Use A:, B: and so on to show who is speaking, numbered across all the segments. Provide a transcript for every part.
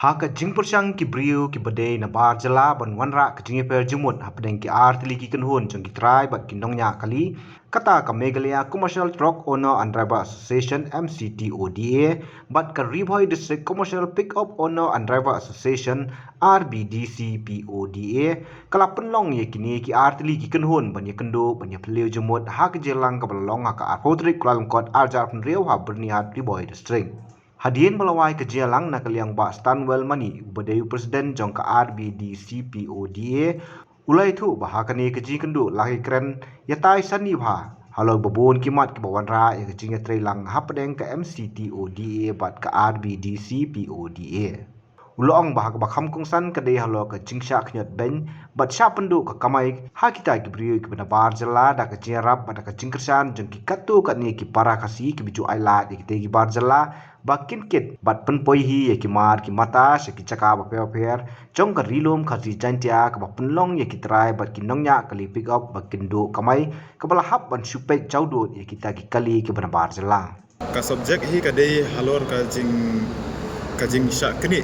A: Haka jing persang ki brio ki badai na bar jala ban wanra ka jinge per jumut hapdeng ki artili ki kenhun jong ki try bat ki nongnya kali kata ka Meghalaya Commercial Truck Owner and Driver Association MCTODA bat ka Ribhoi District Commercial Pickup Owner and Driver Association RBDC-PODA kala penlong ye kini ki artili ki kenhun ban ye kendo ban ye pleu jumut haka jelang ka balong haka arpotrik kuala kod arjar penriau ha berniat Ribhoi District. Hadian melawai ke jalang nak liang ba Stanwell Mani ubadai presiden jong ka RBDC-PODA ulai tu bahakani ke ji kendu lagi keren ya tai sani bha halo babon kimat ke bawan ra ya ke jinga trelang hapdeng ke MCTODA bat ka RBDC-PODA ulong bahak bakham kungsan kadai halo ke jingsha knyat ben bat sya pendu ke kamai ha kita ki brio ki bena bar jala da ke jerap pada ke jingkersan jeng ki katu kat ni ki para kasi ki biju ailat ki te ki bar jala bakin kit bat penpoi hi ye ki mar ki mata se ki chaka ba per jong ka rilum khaji jantia ka ba penlong ye ki trai bat ki nongnya kali pick up bakin do kamai ka bala hab ban supek jaudo ye kita ki kali ki bena bar jala
B: ka subjek hi ka dei halor ka jing syak kini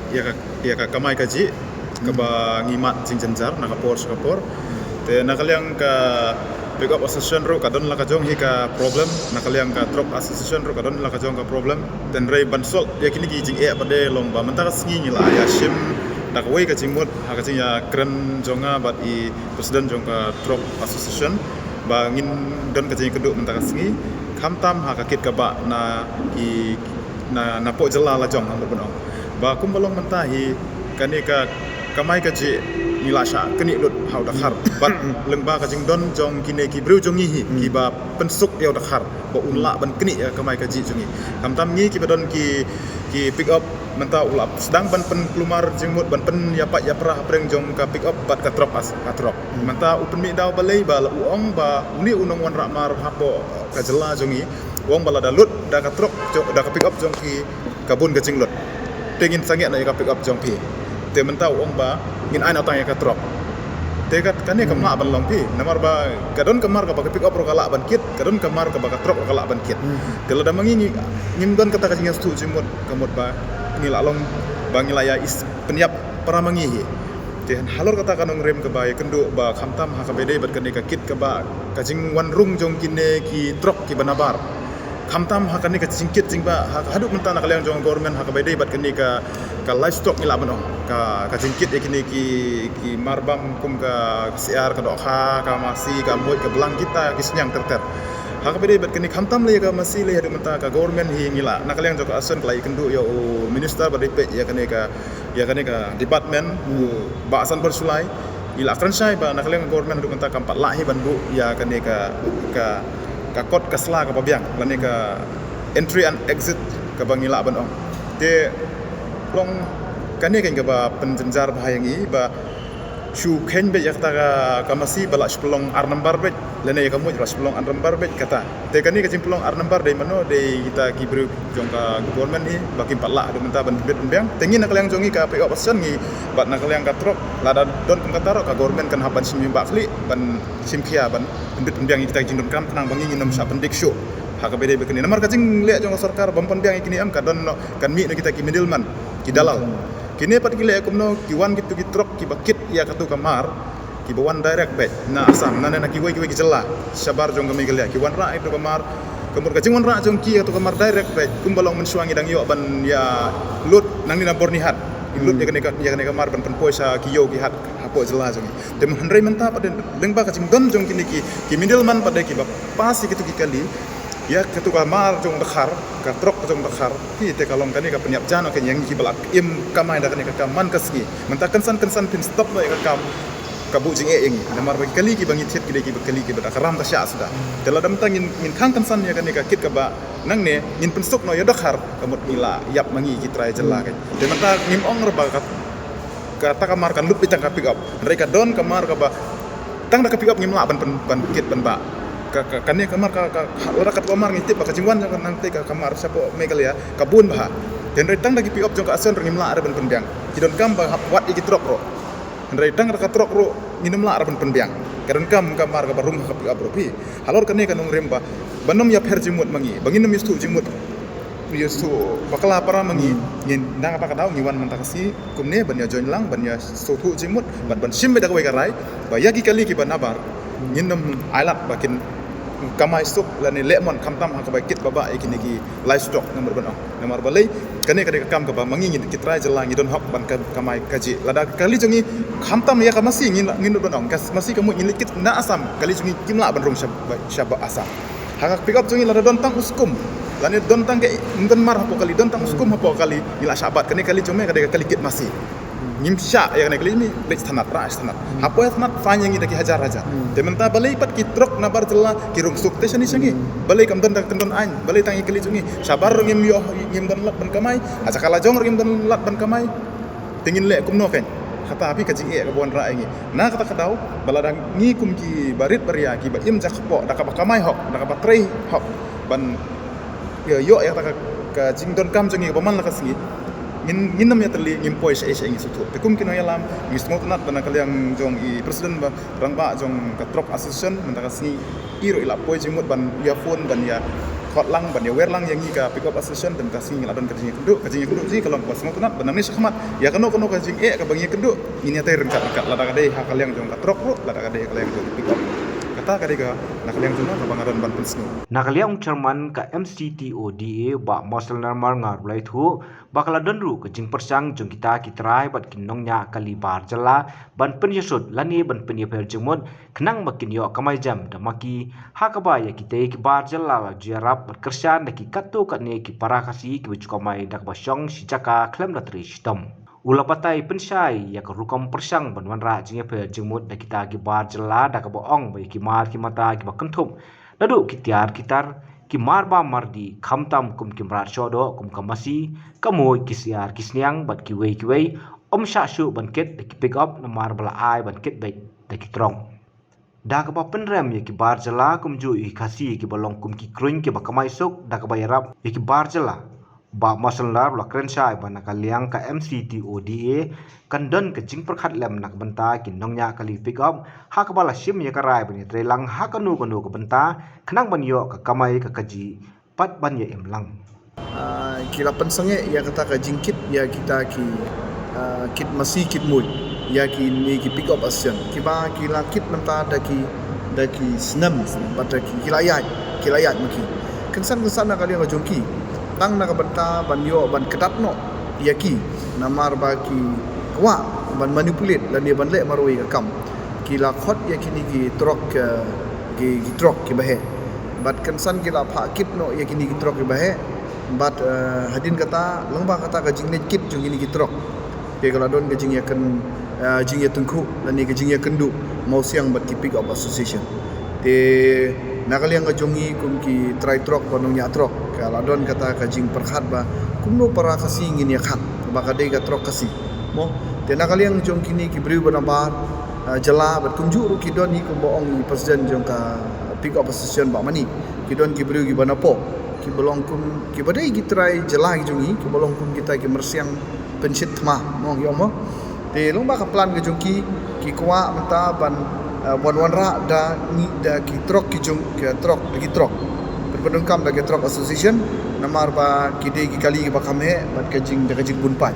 B: ya ka kamai kaji ka ba ngimat jing jenjar na ka por te na kaliang ka pick up association ro kadon la ka jong hi ka problem na kaliang ka drop association ro kadon la ka jong ka problem dan rei ban sol ya kini gi jing e pade long ba mentaka sngi ni la ya shim dak wei ka jing mot ha ka jing ya kren jonga bat I president jong ka drop association ba ngin don ka jing keduk mentaka sngi khamtam ha ka kit ka ba na ki na po jela la jong amber benong ba kum balong mentahi kani ka kamai ka ji nilasha kani lut hau dakhar bat lengba ka jing don jong kine ki bru jong hi ki ba pensuk yau dakhar ba unla ban kani ya kamai ka ji jongi kamtam ngi ki badon ki pick up menta ulap sedang ban pen plumar jingmut ban pen ya pak ya prah preng jong ka pick up bat ka drop menta upen mi daw balai ba uong ba uni unong wan ramar hapo ka jela jongi uong bala da lut da ka drop da ka pick up jong ki kabun ka jinglut tengin sange na ka pick up jong pi te menta uong ba ngin aina tang ya ka drop te kat kane ka ma ban long pi namar ba kadon kamar ka pick up ro kala ban kit kadon kamar ka drop ro kala ban kit te la da mangi ngin don kata ka jingas tu jimut kamut ba ngila long bangilaya is penyap para mangi hi te halor kata kanong rem ka ba ya kendo ba khamtam ha ka bede bat kane ka kit ka ba ka jing wan rung jong kine ki drop ki banabar khamtam ha kane ka singkit jing ba ha haduk mentana kalian jong government ha ka bede bat kane ka livestock ngila banong ka jingkit kini ki marbam kum ka siar ka dokha ka masi ka moy ka belang kita ki senyang terter ha ka bede bat kini khamtam le ka masi le haduk menta ka government hi ngila nak kalian jong asen klai kendu yo minister badipe ya kane ka department ba asan bersulai ila kan sai ba nak kalian government haduk menta ka empat lahi bandu ya kane ka kot kasla ka babiang lane ka entry and exit ka bangila banong te long kane kan ba penjenjar bahayangi ba shu ken be yakta ka masi bala spelong ar number be lene ka mo spelong ar number be kata te kane ka jimpelong ar number de mano de kita kibru jong ka government ni baki pala do menta ban bit biang tengin nak lang jongi ka pe option ni bat nak lang ka trop lada don kum kata ro ka government kan haban sim bakli ban sim khia ban bit biang kita jindon kam tenang bangi nom sa pendik show haka bede bekeni namar ka jing le jong sarkar bampon biang ikini am ka don kan mi no kita ki middleman ki dalal kini pat gile akumno kiwan gitu ki truk ki bakit ya katu kamar ki bawan direct back na asam nana na ki wei ki jela sabar jong kami gile ki wan ra itu kamar kemur kacing wan ra jong ki katu kamar direct back kumbalong mensuangi dang yo ban ya lut nang ni nampor ni hat lut ya kene kamar ban penpoi sa ki yo ki hat hapo jela jong dem handrai menta pada lengba kacing don jong kini ki middleman pada ki pasi gitu ki kali ya ketua kamar jong dakhar ka truk jong dakhar ki te kalong kani ka penyap jano ken yang ki balak im kamai da kani ka kaman kasgi menta kensan pin stop no ka kam ka bu jing e ingi namar ba kali ki bangi thet ki de ki kali ki ba karam ta sya sudah tela dam tangin min khang kensan ya kani ka kit ka ba nang ne min pin stop no ya dakhar kamut ila yap mangi ki trai jela ka de menta nim ong ba ka ta kamar kan lup pitang ka pick up mereka don kamar ka ba tang da ka pick up ngim la ban kit ban ba kane kamar ka ora kat kamar ngitip ka jingwan jang nanti ka kamar sapo megal ya kabun bah den retang lagi piop jong ka asen ngim la ara ben penbiang kidon kam ba wat iki trok ro den retang ka trok ro nginem la ara ben penbiang kadon kam kamar ka barum ka piop ro pi halor kane kanong remba banom ya per jimut mangi banginem yustu jimut Yesu bakala para mangi ngin nang apa kadau ngiwan mantakasi kumne banya join lang banya sotu jimut ban sim beda kwe karai ba yagi kali ki banabar nginam ailat bakin kamai stuk lani lemon kamtam ha ka bakit baba ikini ki livestock nomor ban nomor balai kane kade kam ka ba mangi ngin kitrai jelang ngidon hok ban kamai kaji lada kali jongi kamtam ya ka masih ngin ban kas masih kamu ngin likit na asam kali jongi kimla ban rong syab asam hak pick up jongi lada don tang uskum lani don tang ke don mar hapo kali don tang uskum hapo kali ila syabat kane kali jome kade kali kit masih ngimsya ya kane kali ni lek tanat ras tanat hapo ya tanat fanya ngi daki hajar hajar dementa balai pat ki truk nabar jella ki rung suk tesen isangi balai kam don tang don ain balai tangi kali jungi sabar ngim yo ngim don lat ban kamai aja kala jong ngim don lat ban kamai tingin le kum no ken kata api kaji e ka bon ra ngi na kata kadau baladang ngi kum ki barit baria ki ba im jak po daka ba kamai hok daka ba trei hok ban yo ya ta ka jing don kam jungi ba man la kasingi ngin nam ya terli ngim poi se se ngi sutu tekum kino ya lam ngi smot nat bana kaliang jong i presiden ba rang ba jong ka trop association mentaka singi iro ila poi jimut ban ya phone ban ya khot lang ban ya wer lang yang ngi ka pick up association dan kasih ngeladon kajing keduk ji kalau pas smot nat banam ni sekhmat ya kano kajing ka bangi keduk ini ate rengkat kat lada kadai ha kaliang jong ka trop ro lada kadai kaliang jong pick up kata kadai ka nak kaliang jong ka bangaran ban pensnu
A: Nakaliang chairman ka MCTODA ba Marcel Narmar ngar ulai thu bakala donru ke jing persang jong kita kitrai bat kinong nya kali bar jala ban penyesud lani ban penyeper jengmod kenang makin yo kamai jam damaki hakaba ya kita ki bar jala la jarap bat kersan daki katu kat ne ki para kasi ki bujukamai dak basyong si jaka klem latri sistem ula patai pensai ya ka rukom persang ban wanra jing pe jengmod dak kita ki bar jala dak boong bai ki mar ki mata ki bakentum ladu kitiar kitar ki marba mardi khamtam kum kimrar chodo kum kamasi kamoy kisiar kisniang bat kiwei om sha shu banket de ki pick up na mar bala ai banket bai de ki trong da ka ba penrem ye ki bar jala kum ju i khasi ki balong kum ki kruin ki ba kamai sok da ka ba yarap ye ki bar jala ba masalnar la krensai ba na kaliang ka MCTODA kan don ke jing perkhat lem nak benta ki nongnya kali pick up ha ka bala sim ye ka rai bani trelang ha ka nu ka benta khnang ban yo ka kamai ka kaji pat ban ye emlang
C: kila pensange ya kata ka jingkit ya kita ki kit masih kit mui ya ki ni ki pick up action kiba kila kit menta daki senam pada ki kilayat maki kensan nak kali ka jongki tang nak benta ban yo ban kedat no ya ki namar ba ki wa ban manipulate dan dia ban le maroi ka kam kila khot ya kini ki trok ki trok ki bahe bat kensan kila phakit no ya kini ki trok ki bahe bat hadin kata lengba kata ka jing net kit jung kini ki trok ke kalau don ke jing ya kan jing ya tengku dan ni ke jing ya kendu mau siang bat ki pick up association te nakal yang jongi kum ki try trok panong nya trok kalau don kata ka jing perkhat ba kumno para kasi ngin ya khat ba ka dei ka trok kasi mo te nakal yang jong kini ki briu bana bar jala bat kunju ru ki don ni kum boong ni presiden jong ka pick up association ba mani ki don ki briu ki bana po ki bolong kum ki badai ki try jala ki jongi ki bolong kum kita ki mersiang pensit ma mo yo mo te long ba ka plan ke jong ki kwa menta ban wan ra da ni da ki trok ki jong ki trok berpendungkam da ki trok association namar ba ki de ki kali ki ba kame bat ka jing da ka jing bunpai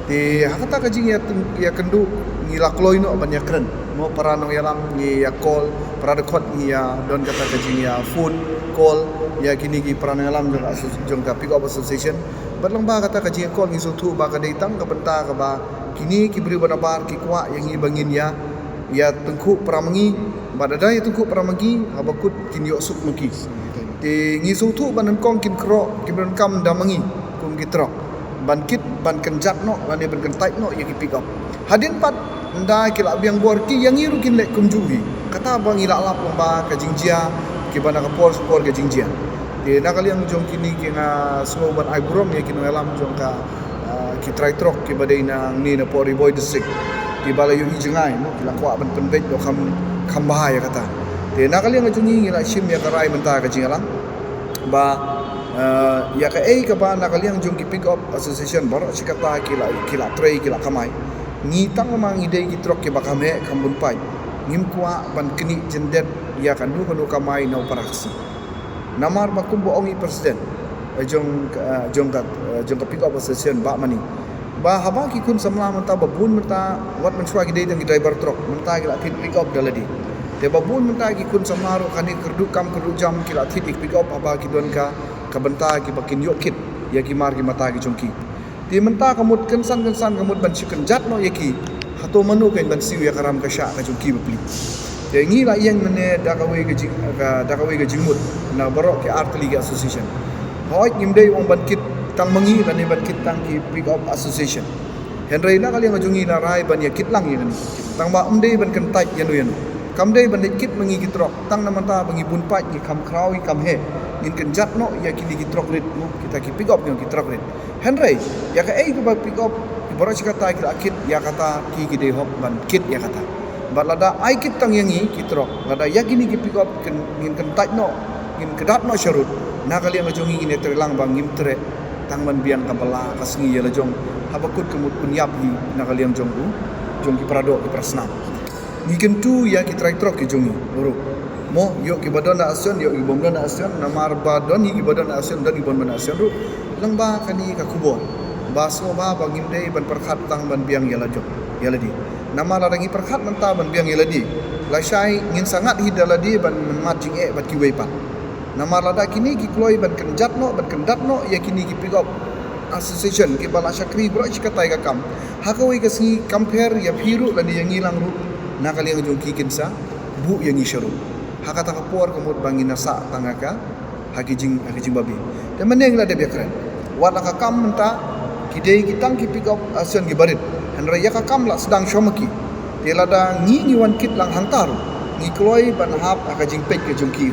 C: te hakata ka jing ya kendu ni la kloi no ban ya kren mo para no ya lam ni ya call para de khot ni ya don kata ka jing ya phone call ya kini ki para no ya lam jong ka pick up association batlang ba kata ka jing call ni so thu ba ka de tang ka benta ka ba kini ki beri banabar ki kwa yang ni bangin ya tengku pramangi badada ya tengku pramangi abakut kinyo suk maki te ngi so thu banan kong kin kro kin ban kam damangi kum gitrok ban kit ban kenjat no ban ban kentai no ya ki pick up hadin pat nda kila biang bor ki yang iru kin lek kum juhi kata bang ila lap ba ka jingjia ki bana ka por ka jingjia te nakal yang jong kini ki nga slow ban ai brom ya kino elam jong ka ki try trok ki badai na ni na pori boy district ki balayu ijengai mo kila kwa ban penbet do kam bahaya kata te nakal yang jungi ngila sim ya karai menta ka jingalang ba ya ka ka ba nakal yang jong ki pick up association bar sikata kila tray kila kamai ni tang mang ide ki trok ki bakame kambun pai ngim kwa ban kini jendet ya kan nu kamai no paraksi namar bakum boongi presiden jong ka pick up association ba mani ba haba ki kun samla menta babun menta wat menshwa ki dei driver truck menta ki la thit pick up daladi te babun menta ki kun samla ro kani kerdu jam ki la thit pick up haba ki don ka benta ki bakin yok kit ya ki mar ki mata ki jongki ti menta kamut kensan kamut ban chicken jat no yaki hato manu kan ban siu ya karam ka sha ka jongki bepli te ngi la yang mene dakawai ga jingmut na barok ki art league association hoi ngimdei wong ban kit tang mangi la ne ban kit tang ki pick up association henry na kali ngajungi na rai ban ya kit lang ya ni tang ba umdei ban kan tai yanu kamdei ban kit mangi kitrok tang na manta bangi bun pai ki kam kraw ki kam he in kan jat no ya kini kitrok rit no kita ki pick up ki kitrok rit henry ya ka ei ko ba pick up boro sikata ki akit ya kata ki dei hop ban kit ya kata balada ai kit tang yangi kitrok lada ya kini ki pick up ngin kan tai no ngin kedat no syarut na kali ngajungi ngin terlang bang ngim tre tang man biang kabala kasngi ya lajong habakut kemut punyap hi na kali yang jong ki prado ki prasna ni kentu ya ki traitrok ki jongi boro mo yo ki badona asion yo ki bomdona asion namar badon ki badona asion dan ki bomdona asion ru langba kani ka kubon baso ba bangim dei ban perkhat tang ban biang ya lajong ya ladi nama larangi perkhat menta ban biang ya ladi la syai ngin sangat hidaladi ban majing ban ki weipat nama lada kini ki kloi ban kenjat no ban kendat no ya kini ki pick up association ki bala syakri bro chikatai ka kam hakawai ka si compare ya phiru ladi yang ngilang ru na kali yang jong ki kinsa bu yang isyaru hakata ka por kemut bangin nasa tangaka hakijing babi te meneng la de biakran wat la ka kam menta ki dei kitang ki pick up association ki barit hanra ya ka kam la sedang syomaki te lada ngi wan kit lang hantar ngi kloi ban hap hakajing pek ke jong ki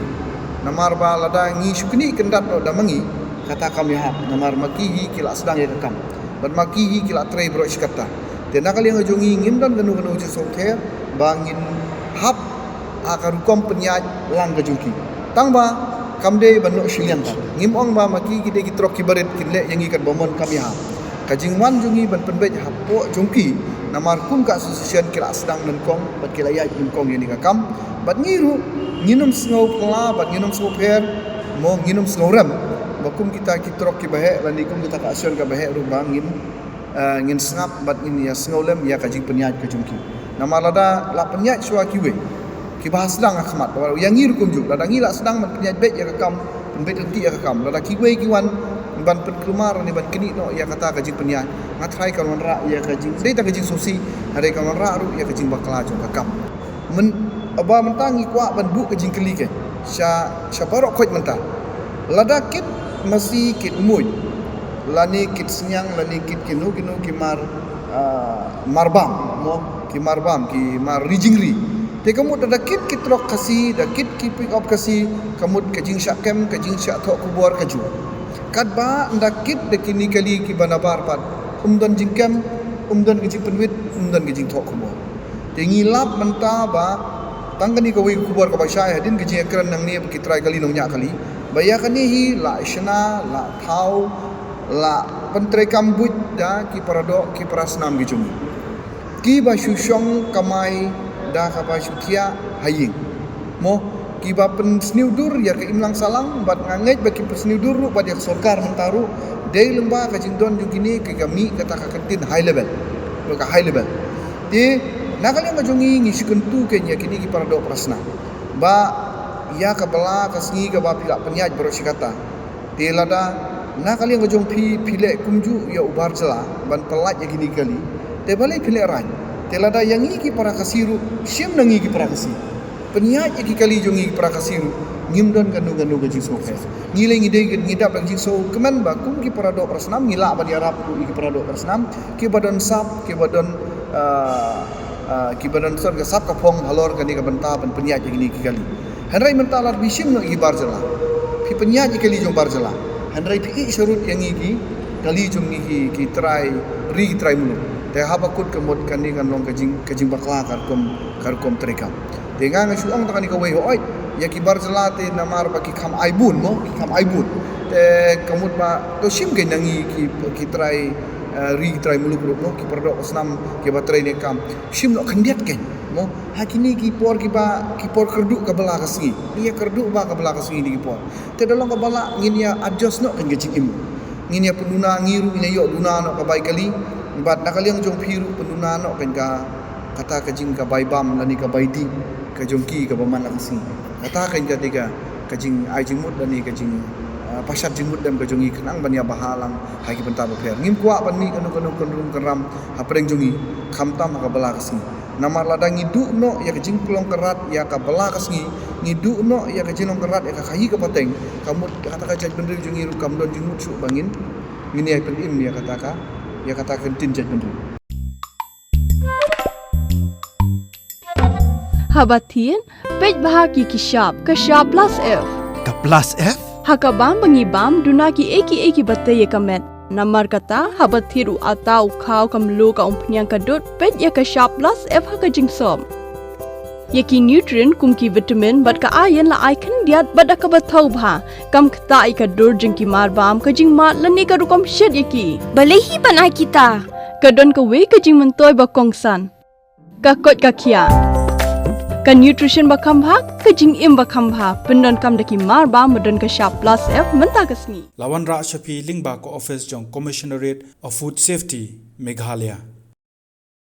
C: namar ba lada ngi syukni kendat no damangi kata kami hap namar makihi kila sedang ya kam ban makihi kila tray bro iskata te nakali yang jongi ngin dan ganu je sokhe bangin hap akarukom penyaj lang gajungki tangba kamde ban no shilian ta ngim ong ba maki kide ki trok ki baret kinle yang ikat bomon kami hap kajing wan jongi ban penbej hapo jongki namar kum ka association kila sedang dan kong bat kila ya kong yani ka kam bat ngiru nginum sngau pla bat nginum soper mo nginum sngau ram bakum kita kitrok ki bahe lan ikum kita ka asion ka bahe ru bangin ngin sngap bat ngin ya sngau lem ya kajing penyaj ka jungki nama lada la penyaj swa ki we ki bahas dang akhmat yang ngir kum juk lada ngila sedang man penyaj bet ya ka kam pembet enti ya ka kam lada ki we ki wan ban pen kelumar ni ban kini no ya kata kajing penyaj ngatrai kan wan ra ya kajing dei ta kajing sosi hari kan wan ra ru ya kajing bakla jong ka kam men aba mentangi kwa ban bu kajing keli ke sya barok khoj menta lada kit masih kit mui lani kit senyang lani kit kinu ki marbam mo ki marbam ki mar rijingri te kamu ada kit trok kasi da kit ki pick up kasi kamu kajing syakem kajing syak thok kubor kaju kadba nda kit de kini kali ki banabar pat umdan jingkem umdan kajing penwit umdan kajing thok kubor te ngilap menta ba tanggani ka wi kubor ka basyai hadin kajing ekran nang ni ki try kali nong nya kali bayakan ni la isna la thau la pentre kambut da ki parado ki prasnam gi jumi ki ba syusyong kamai da ka ba syutia haying mo ki ba pen sniudur ya ke imlang salang bat ngangej ba ki sniudur ru ba dia sorkar mentaru dei lemba ka jingdon jugini ke kami kata ka kentin high level lo ka high level ti nakali ngajongi ngiskentu ke nya kini ki parado prasna ba ya kabala kasngi ka ba pila penyaj bro sikata ti lada na kali ngajong pile kumju ya ubar jela ban pelat ya gini kali te balai pile ran te lada yang iki para kasiru syem nangi ki para kasi penyaj iki kali jongi para kasiru ngimdon kanu gaji sofe ngile ngide ngidap gaji so keman ba kum ki para do prasnam ngila ba di arab ki para do prasnam ki badan sap ki badan sor ka sap ka phong halor kani ka banta ban penyaj gini ki kali hanrai mentalar bisim no iki bar jela pi penyaj kali jong bar jela handrai pi syarut yang iki kali jong iki ki try mulu te habakut kemot kani kan long kajing bakla karkom trekam te nga syuang takani ka wei oi ya ki bar zelate namar baki kam aibun mo ki kam aibun te kemut ba to sim ge nangi ki try mulu grup mo ki perdo osnam ki ba try ne kam sim no kandiat ken mo hakini ki por kerdu ka bala kasngi dia kerdu ba ka bala kasngi di por te dalong ka bala ngin ya adjust no kan gajing im ngin ya penuna ngiru ina yo duna no ka bai kali bat nakaliang jong phiru penuna no kan ka kata kajing ka bai bam lani ka bai di ka jongki ka baman kasngi kata kan ka tiga kajing ai jingmut lani kajing pasat jingmut dan kajongi kenang bania bahalang hagi benta baper ngim kwa bani kanu keram hapreng jongi khamtam ka bala kasngi namar ladang ngidu no ya kajing klong kerat ya ka bala kasngi ngidu no ya kajing long kerat ya ka khayi ka pateng kamu kata ka bener jongi ru kam don jingmut su bangin ngini ai pen im ya kata tin jaj bener
D: Habatin pej bahagi kishap plus F
E: Ka plus F?
D: Hakabam bangibam dunaki eki batay kamet. Namar kata habat thiru atau kau kamlu ka umpnyang kadut pet ya ka sharp plus F haka jingsom. Yaki nutrient kumki vitamin bat ka ayan la icon diat bat ka bathau bha kam kata ka dur jingki marbam ka jing mat lani ka rukom shed yaki. Balehi banai kita. Kadon ka we ka jing mentoy ba kongsan. Ka kot ka kia. Ka nutrition bakam bhak ka jing im bakam bha pendon kam daki mar ba modon ka sharp plus F menta kasni
E: Lawan Ra Shafi Lingba ko office jong Commissionerate of Food Safety Meghalaya